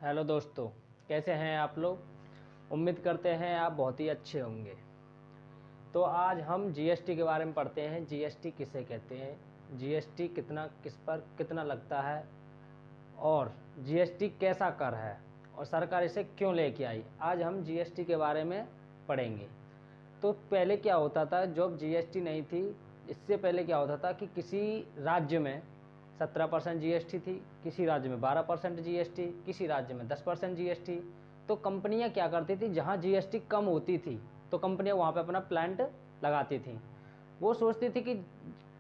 Hello दोस्तों, कैसे हैं आप लोग। उम्मीद करते हैं आप बहुत ही अच्छे होंगे। तो आज हम जीएसटी के बारे में पढ़ते हैं। जीएसटी किसे कहते हैं, जीएसटी कितना किस पर कितना लगता है और जीएसटी कैसा कर है और सरकार इसे क्यों लेके आई। आज हम जीएसटी के बारे में पढ़ेंगे। तो पहले क्या होता था, जब जीएसटी नहीं थी, इससे पहले क्या होता था कि किसी राज्य में 17% जीएसटी थी, किसी राज्य में 12% जीएसटी, किसी राज्य में 10% जीएसटी। तो कंपनियां क्या करती थी, जहां जीएसटी कम होती थी तो कंपनियां वहां पे अपना प्लांट लगाती थी। वो सोचती थी कि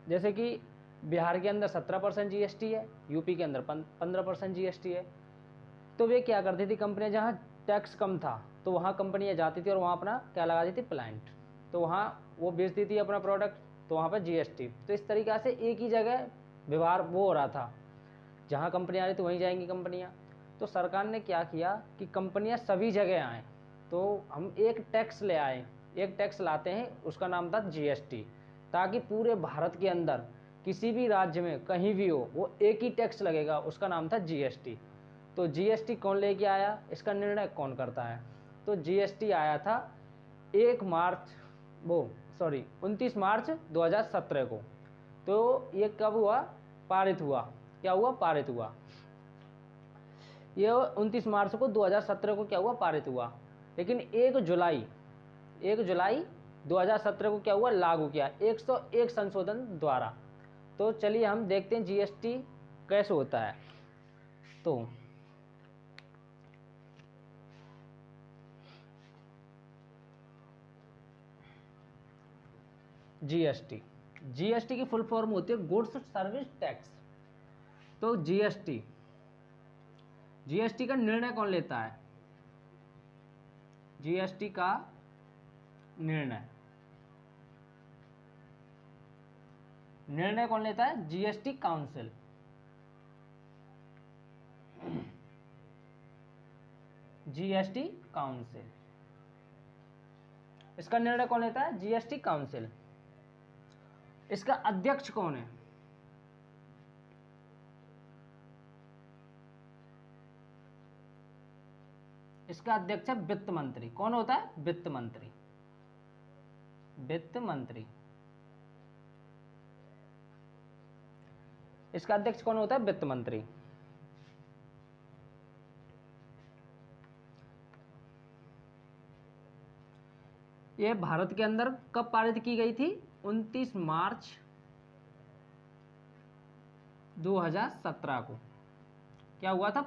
जैसे कि बिहार के अंदर 17% जीएसटी है, यूपी के अंदर 15% जीएसटी है, तो वे क्या करती थी, कंपनियां जहाँ टैक्स कम था तो वहाँ कंपनियां जाती थी और वहाँ अपना क्या लगाती थी, प्लांट। तो वहाँ वो बेचती थी अपना प्रोडक्ट, तो वहाँ पर जीएसटी। तो इस तरीक़ा से एक ही जगह व्यवहार वो हो रहा था, जहाँ कंपनियाँ आ रही थी वहीं जाएंगी कंपनियाँ। तो सरकार ने क्या किया कि कंपनियाँ सभी जगह आएँ, तो हम एक टैक्स ले आए, एक टैक्स लाते हैं, उसका नाम था जीएसटी, ताकि पूरे भारत के अंदर किसी भी राज्य में कहीं भी हो वो एक ही टैक्स लगेगा, उसका नाम था जीएसटी। तो जीएसटी कौन लेके आया, इसका निर्णय कौन करता है। तो जीएसटी आया था 29 मार्च 2017 को। तो ये कब हुआ, पारित हुआ, क्या हुआ, पारित हुआ। ये 29 मार्च को 2017 को क्या हुआ, पारित हुआ। लेकिन 1 जुलाई 2017 को क्या हुआ, लागू किया 101 संशोधन द्वारा। तो चलिए हम देखते हैं जीएसटी कैसे होता है। तो जीएसटी जीएसटी की फुल फॉर्म होती है गुड्स सर्विस टैक्स। तो जीएसटी का निर्णय कौन लेता है, जीएसटी का निर्णय कौन लेता है, जीएसटी काउंसिल। जीएसटी काउंसिल, इसका निर्णय कौन लेता है, जीएसटी काउंसिल। इसका अध्यक्ष कौन है, इसका अध्यक्ष है वित्त मंत्री। कौन होता है, वित्त मंत्री। इसका अध्यक्ष कौन होता है, वित्त मंत्री। ये भारत के अंदर कब पारित की गई थी, 29 मार्च 2017 को क्या हुआ था,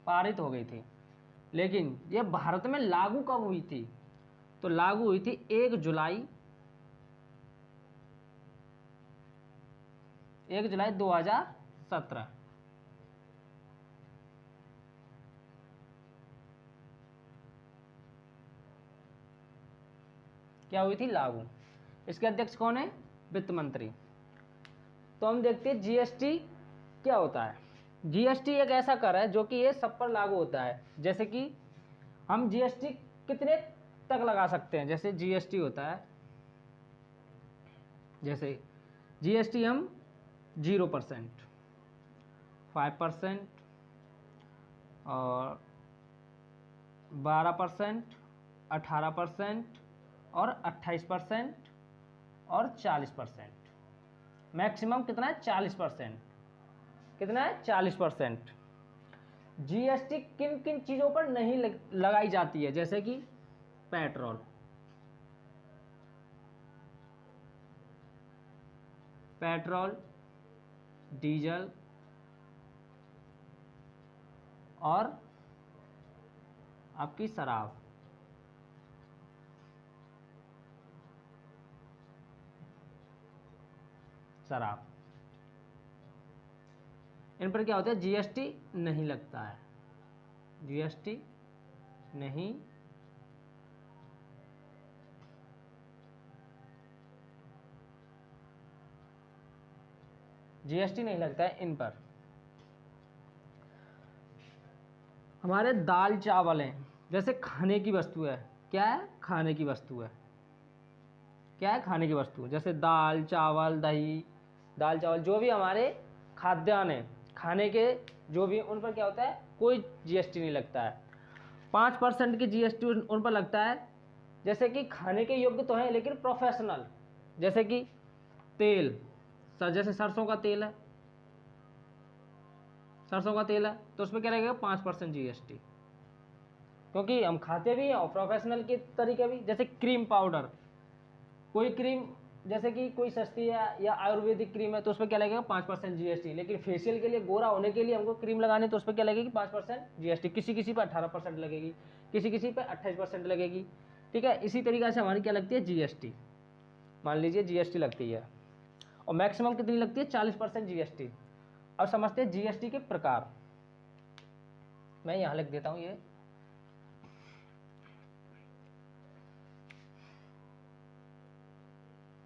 पारित हो गई थी। लेकिन ये भारत में लागू कब हुई थी, तो लागू हुई थी 1 जुलाई 2017। क्या हुई थी, लागू। इसके अध्यक्ष कौन है, वित्त मंत्री। तो हम देखते हैं जीएसटी क्या होता है। जीएसटी एक ऐसा कर है जो कि ये सब पर लागू होता है। जैसे कि हम जीएसटी कितने तक लगा सकते हैं, जैसे जीएसटी होता है, जैसे जीएसटी हम 0%, 5% और 12%, 18% और 28% और 40%। मैक्सिमम कितना है, 40%। कितना है, 40%। जीएसटी किन किन चीज़ों पर नहीं लगाई जाती है, जैसे कि पेट्रोल, डीजल और आपकी शराब। इन पर क्या होता है, जीएसटी नहीं लगता है, जीएसटी नहीं लगता है इन पर। हमारे दाल चावल हैं, जैसे खाने की वस्तु है, क्या है, खाने की वस्तु है, क्या है, खाने की वस्तु, जैसे दाल चावल दही, दाल चावल जो भी हमारे खाद्यान्न है, खाने के जो भी, उन पर क्या होता है, कोई जीएसटी नहीं लगता है। 5% की जीएसटी उन पर लगता है जैसे कि खाने के योग्य तो है लेकिन प्रोफेशनल, जैसे कि तेल, जैसे सरसों का तेल है, सरसों का तेल है तो उसमें क्या लगेगा, 5% जीएसटी, क्योंकि हम खाते भी हैं और प्रोफेशनल के तरीके भी। जैसे क्रीम पाउडर, कोई क्रीम जैसे कि कोई सस्ती है या आयुर्वेदिक क्रीम है तो उस पर क्या लगेगा, 5% जीएसटी। लेकिन फेशियल के लिए, गोरा होने के लिए हमको क्रीम लगानी तो उस पर क्या लगेगी, 5% जीएसटी। किसी किसी पर 18% लगेगी, किसी किसी पर 28% लगेगी। ठीक है, इसी तरीके से हमारी क्या लगती है, जीएसटी। मान लीजिए जीएसटी लगती है, और मैक्सिमम कितनी लगती है, 40% जीएसटी। अब समझते हैं जीएसटी के प्रकार। मैं यहाँ लिख देता हूँ ये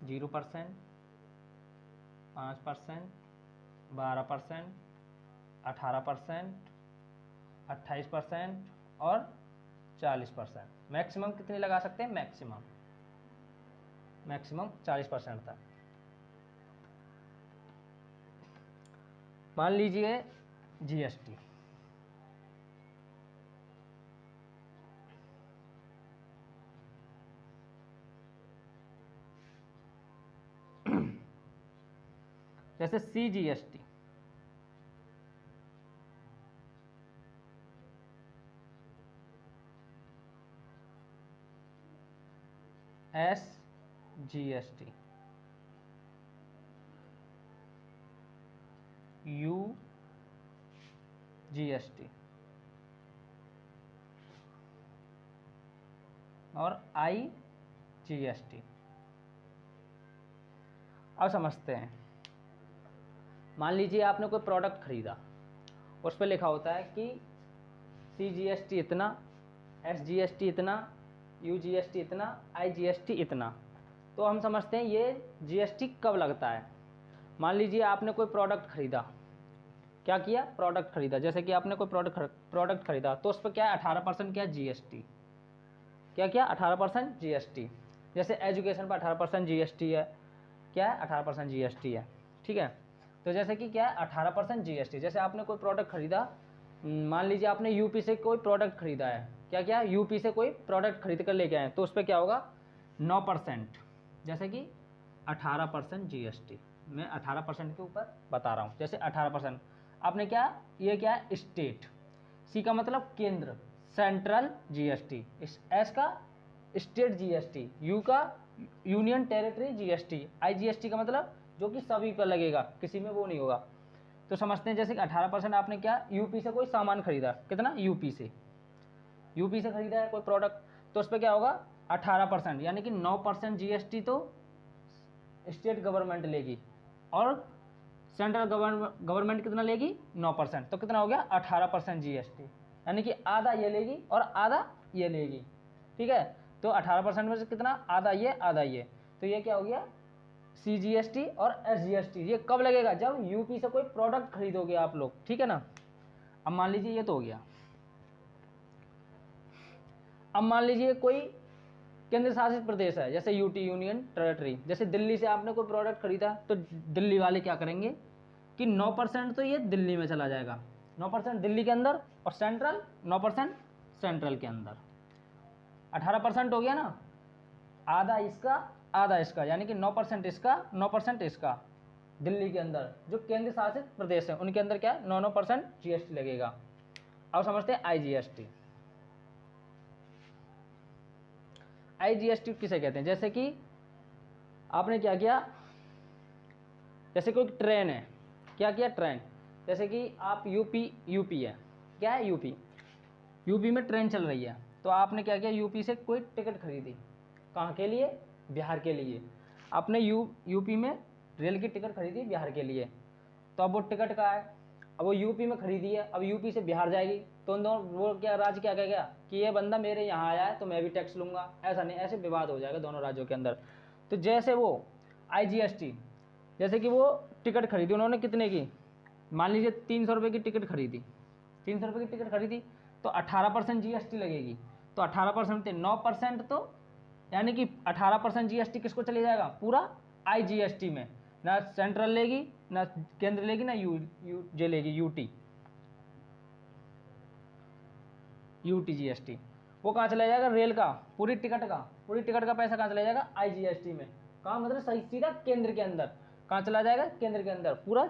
0%, 5%, 12%, 18%, 28% और 40%। मैक्सिमम कितनी लगा सकते हैं, मैक्सिमम 40% तक। मान लीजिए जीएसटी, जैसे सीजीएसटी, एसजीएसटी, यूजीएसटी और आईजीएसटी। अब समझते हैं, मान लीजिए आपने कोई प्रोडक्ट खरीदा, उस पर लिखा होता है कि सीजीएसटी इतना, एसजीएसटी इतना, यूजीएसटी इतना, आईजीएसटी इतना। तो हम समझते हैं ये जीएसटी कब लगता है। मान लीजिए आपने कोई प्रोडक्ट खरीदा, क्या किया, प्रोडक्ट खरीदा, जैसे कि आपने कोई प्रोडक्ट खरीदा तो उस पर क्या है, 18% क्या, जीएसटी। क्या किया, 18% जीएसटी। जैसे एजुकेशन पर 18% जीएसटी है, क्या है, 18% जीएसटी है। ठीक है, तो जैसे कि क्या है, 18% जीएसटी। जैसे आपने कोई प्रोडक्ट खरीदा, मान लीजिए आपने यूपी से कोई प्रोडक्ट खरीदा है, क्या क्या, यूपी से कोई प्रोडक्ट खरीद कर लेके आए, तो उस पर क्या होगा, 9%, जैसे कि 18% जीएसटी। मैं 18% के ऊपर बता रहा हूँ, जैसे 18%। आपने क्या, ये क्या है, स्टेट, सी का मतलब केंद्र, सेंट्रल जीएसटी, एस का स्टेट जीएसटी, यू का यूनियन टेरिटरी जीएसटी, आईजीएसटी का मतलब जो कि सभी पर लगेगा, किसी में वो नहीं होगा। तो समझते हैं, जैसे कि 18% आपने क्या, यूपी से कोई सामान खरीदा, कितना, यूपी से खरीदा है कोई प्रोडक्ट, तो उस पर क्या होगा, 18%, यानी कि 9% जीएसटी तो स्टेट गवर्नमेंट लेगी और सेंट्रल गवर्नमेंट कितना लेगी, 9%। तो कितना हो गया, 18% जीएसटी, यानी कि आधा ये लेगी और आधा ये लेगी। ठीक है, तो 18% में से कितना, आधा ये आधा ये, तो ये क्या हो गया, सीजीएसटी और एसजीएसटी। ये कब लगेगा, जब यूपी से कोई प्रोडक्ट खरीदोगे आप लोग। ठीक है ना। अब मान लीजिए ये तो हो गया। अब मान लीजिए कोई केंद्र शासित प्रदेश है, जैसे यूटी, यूनियन टेरिटरी, जैसे दिल्ली से आपने कोई प्रोडक्ट खरीदा, तो दिल्ली वाले क्या करेंगे कि 9% तो ये दिल्ली में चला जाएगा, 9% दिल्ली के अंदर, और सेंट्रल 9% सेंट्रल के अंदर। 18% हो गया ना, आधा इसका आधा इसका, यानी कि 9% इसका 9% इसका। दिल्ली के अंदर जो केंद्र शासित प्रदेश है उनके अंदर क्या है, 9% जीएसटी लगेगा। अब समझते हैं आईजीएसटी। आईजीएसटी किसे कहते हैं, जैसे कि आपने क्या किया, जैसे कोई ट्रेन है, क्या किया, ट्रेन, जैसे कि आप यूपी है, क्या है, यूपी में ट्रेन चल रही है, तो आपने क्या किया, यूपी से कोई टिकट खरीदी, कहाँ के लिए, बिहार के लिए। आपने यूपी में रेल की टिकट खरीदी बिहार के लिए, तो अब वो टिकट का है, अब वो यूपी में खरीदी है, अब यूपी से बिहार जाएगी, तो उन दोनों, वो क्या राज्य क्या कहेगा कि ये बंदा मेरे यहाँ आया है तो मैं भी टैक्स लूँगा, ऐसा नहीं, ऐसे विवाद हो जाएगा दोनों राज्यों के अंदर। तो जैसे वो आईजीएसटी, जैसे कि वो टिकट खरीदी उन्होंने कितने की, मान लीजिए 300 रुपये की टिकट खरीदी, 300 रुपये की टिकट खरीदी, तो 18% जीएसटी लगेगी। तो 18% 9% तो यानी कि 18% जीएसटी किसको चले जाएगा, पूरा आईजीएसटी में, ना सेंट्रल लेगी ना केंद्र लेगी ना जे लेगी, यूटी जीएसटी। वो कहाँ चला जाएगा, रेल का पूरी टिकट का पैसा कहाँ चला जाएगा, आईजीएसटी में। कहाँ, मतलब सही सीधा केंद्र के अंदर। कहाँ चला जाएगा, केंद्र के अंदर। पूरा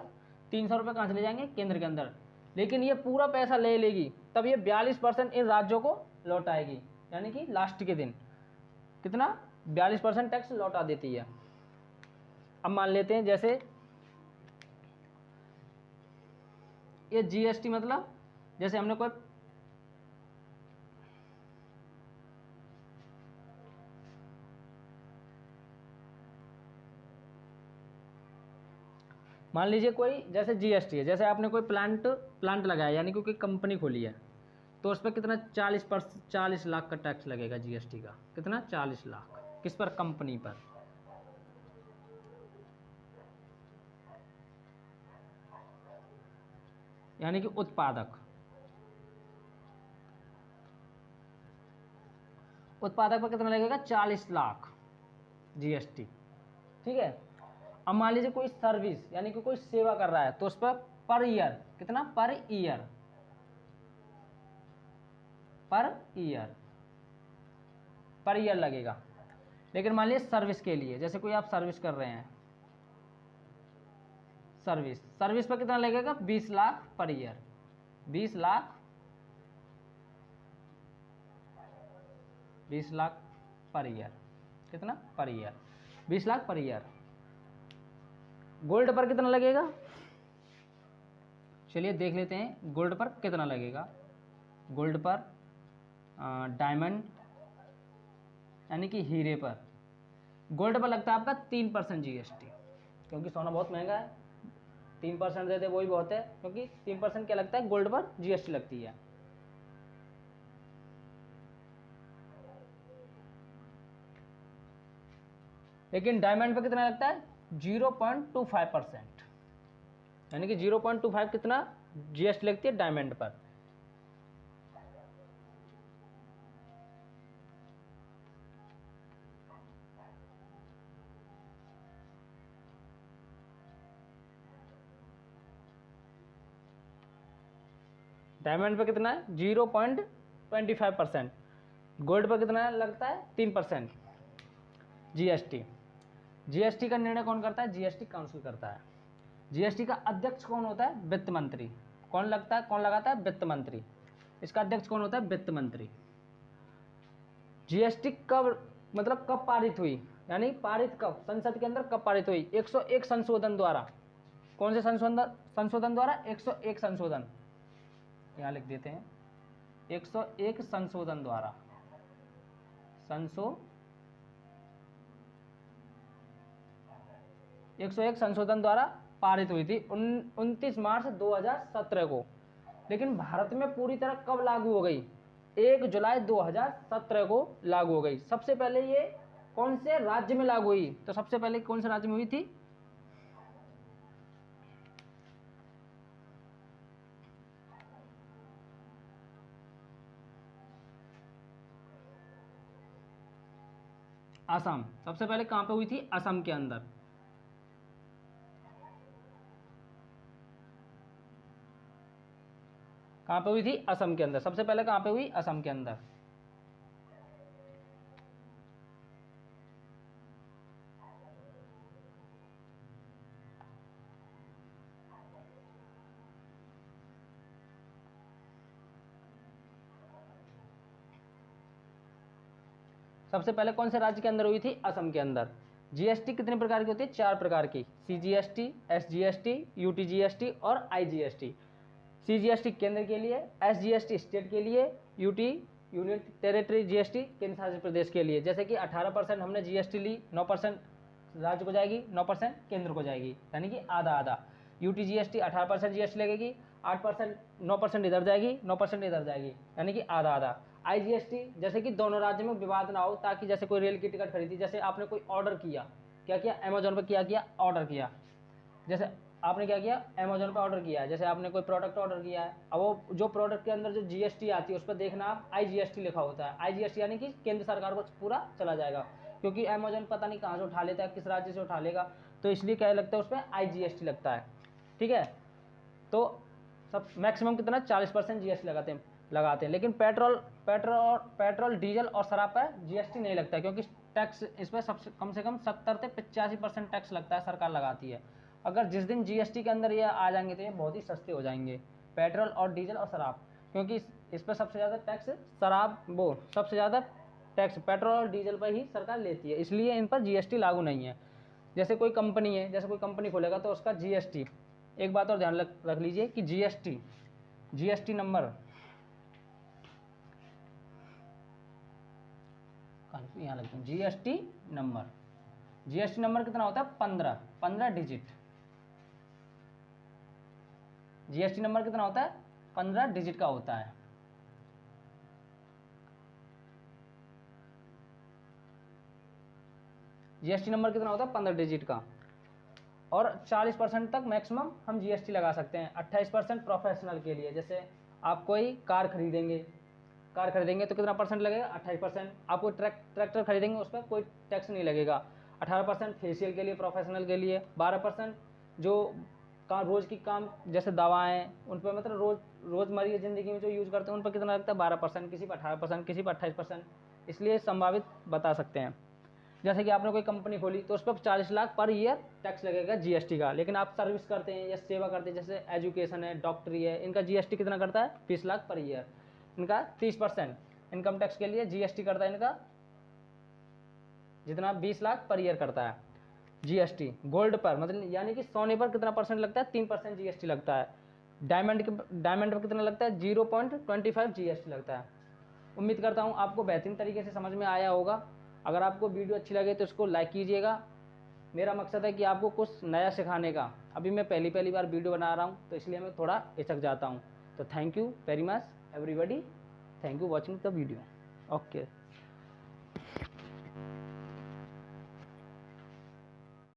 300 रुपये कहाँ चले जाएंगे, केंद्र के अंदर। लेकिन ये पूरा पैसा ले लेगी तब ये 42% इन राज्यों को लौटाएगी, यानी कि लास्ट के दिन कितना, 42% टैक्स लौटा देती है। अब मान लेते हैं जैसे ये जीएसटी, मतलब जैसे हमने कोई मान लीजिए कोई जैसे जीएसटी है, जैसे आपने कोई प्लांट लगाया, यानी कोई कंपनी खोली है, तो उस पर कितना 40 लाख का टैक्स लगेगा जीएसटी का। कितना, 40 लाख। किस पर, कंपनी पर। यानी कि उत्पादक पर कितना लगेगा, 40 लाख जीएसटी। ठीक है। अब मान लीजिए कोई सर्विस, यानी कि कोई सेवा कर रहा है, तो उस पर ईयर कितना, पर ईयर लगेगा। लेकिन मान लीजिए सर्विस के लिए, जैसे कोई आप सर्विस कर रहे हैं, सर्विस पर कितना लगेगा, 20 lakh per year. 20 lakh per year. कितना, per year, 20 lakh per year. Gold पर कितना लगेगा, चलिए देख लेते हैं गोल्ड पर कितना लगेगा। गोल्ड पर, डायमंड यानी कि हीरे पर, गोल्ड पर लगता है आपका 3% जीएसटी, क्योंकि सोना बहुत महंगा है। 3% देते वही बहुत है, क्योंकि 3% क्या लगता है, गोल्ड पर जीएसटी लगती है। लेकिन डायमंड पर कितना लगता है, 0.25%, यानी कि 0.25 कितना जीएसटी लगती है डायमंड पर। डायमंड पर कितना है, 0.25%। गोल्ड पर कितना लगता है, 3% जीएसटी। जीएसटी का निर्णय कौन करता है, जीएसटी काउंसिल करता है। जीएसटी का अध्यक्ष कौन होता है, वित्त मंत्री। कौन लगाता है, वित्त मंत्री। इसका अध्यक्ष कौन होता है, वित्त मंत्री। जीएसटी कब पारित हुई, यानी पारित कब, संसद के अंदर कब पारित हुई, 101 संशोधन द्वारा। कौन से संशोधन द्वारा, 101 संशोधन, यहाँ लिख देते हैं, 101 संशोधन द्वारा। 101 संशोधन द्वारा पारित हुई थी 29 मार्च 2017 को। लेकिन भारत में पूरी तरह कब लागू हो गई, 1 जुलाई 2017 को लागू हो गई। सबसे पहले ये कौन से राज्य में लागू हुई, तो सबसे पहले कौन से राज्य में हुई थी, असम। सबसे पहले कहां पे हुई थी, असम के अंदर। कहां पे हुई थी, असम के अंदर। सबसे पहले कहां पे हुई, असम के अंदर। सबसे पहले कौन से राज्य के अंदर हुई थी, असम के अंदर। जीएसटी कितने प्रकार की होती है, 4 प्रकार की, सीजीएसटी, एसजीएसटी, यूटीजीएसटी और आईजीएसटी। सीजीएसटी केंद्र के लिए, एसजीएसटी स्टेट के लिए, यूटी यूनियन टेरिटरी जीएसटी केंद्र शासित प्रदेश के लिए। जैसे कि 18% हमने जीएसटी ली, 9% राज्य को जाएगी, 9% केंद्र को जाएगी, यानी कि आधा आधा। यूटी जीएसटी 18% जीएसटी लगेगी, 8% 9% इधर जाएगी, 9% इधर जाएगी, यानी कि आधा आधा। आईजीएसटी, जैसे कि दोनों राज्य में विवाद ना हो, ताकि जैसे कोई रेल की टिकट खरीदी, जैसे आपने कोई ऑर्डर किया, क्या किया, अमेजोन पर किया ऑर्डर किया, जैसे आपने क्या किया, अमेजोन पे ऑर्डर किया है, जैसे आपने कोई प्रोडक्ट ऑर्डर किया है, अब वो जो प्रोडक्ट के अंदर जो जीएसटी आती है उस पर देखना आप IGST लिखा होता है। IGST यानी कि केंद्र सरकार को पूरा चला जाएगा, क्योंकि अमेजोन पता नहीं कहाँ से उठा लेता है, किस राज्य से उठा लेगा, तो इसलिए क्या लगता है उस पर IGST लगता है। ठीक है, तो सब मैक्सिमम कितना 40% जीएसटी लगाते हैं, लेकिन पेट्रोल डीजल और शराब पर जीएसटी नहीं लगता है, क्योंकि टैक्स इस पर सबसे कम से कम 70 से 85% टैक्स लगता है, सरकार लगाती है। अगर जिस दिन जीएसटी के अंदर ये आ जाएंगे तो ये बहुत ही सस्ते हो जाएंगे, पेट्रोल और डीजल और शराब, क्योंकि इस पर सबसे ज़्यादा टैक्स सबसे ज़्यादा टैक्स पेट्रोल और डीजल पर ही सरकार लेती है, इसलिए इन पर जीएसटी लागू नहीं है। जैसे कोई कंपनी खोलेगा तो उसका जीएसटी, एक बात और ध्यान रख लीजिए कि जीएसटी नंबर यहाँ लगता है, जीएसटी नंबर कितना होता है, 15 डिजिट। जीएसटी नंबर कितना होता है, 15 डिजिट का होता है। जीएसटी नंबर कितना होता है, 15 डिजिट का। और 40% तक मैक्सिमम हम जीएसटी लगा सकते हैं। 28% प्रोफेशनल के लिए, जैसे आप कोई कार खरीदेंगे तो कितना परसेंट लगेगा, 28%। आप कोई ट्रैक्टर खरीदेंगे उस पर कोई टैक्स नहीं लगेगा। 18% फेशियल के लिए, प्रोफेशनल के लिए। 12% जो रोज़ की काम जैसे दवाएं, उन पर मतलब रोज़मर्रा ज़िंदगी में जो यूज़ करते हैं उन पर कितना लगता है, 12%, किसी पर 18%, किसी पर 28%। इसलिए संभावित बता सकते हैं। जैसे कि आपने कोई कंपनी खोली तो उस पर 40 लाख पर ईयर टैक्स लगेगा जीएसटी का, लेकिन आप सर्विस करते हैं या सेवा करते हैं, जैसे एजुकेशन है, डॉक्टरी है, इनका जीएसटी कितना करता है, 20 लाख पर ईयर। इनका 30% इनकम टैक्स के लिए जीएसटी करता है, इनका जितना 20 लाख पर ईयर करता है जीएसटी। गोल्ड पर मतलब यानी कि सोने पर कितना परसेंट लगता है, 3% जीएसटी लगता है। डायमंड पर कितना लगता है, 0.25 जीएसटी लगता है। उम्मीद करता हूँ आपको बेहतरीन तरीके से समझ में आया होगा। अगर आपको वीडियो अच्छी लगे तो इसको लाइक कीजिएगा। मेरा मकसद है कि आपको कुछ नया सिखाने का। अभी मैं पहली बार वीडियो बना रहा हूँ तो इसलिए मैं थोड़ा हिचक जाता हूँ। तो thank you very much everybody, thank you watching the video. Okay.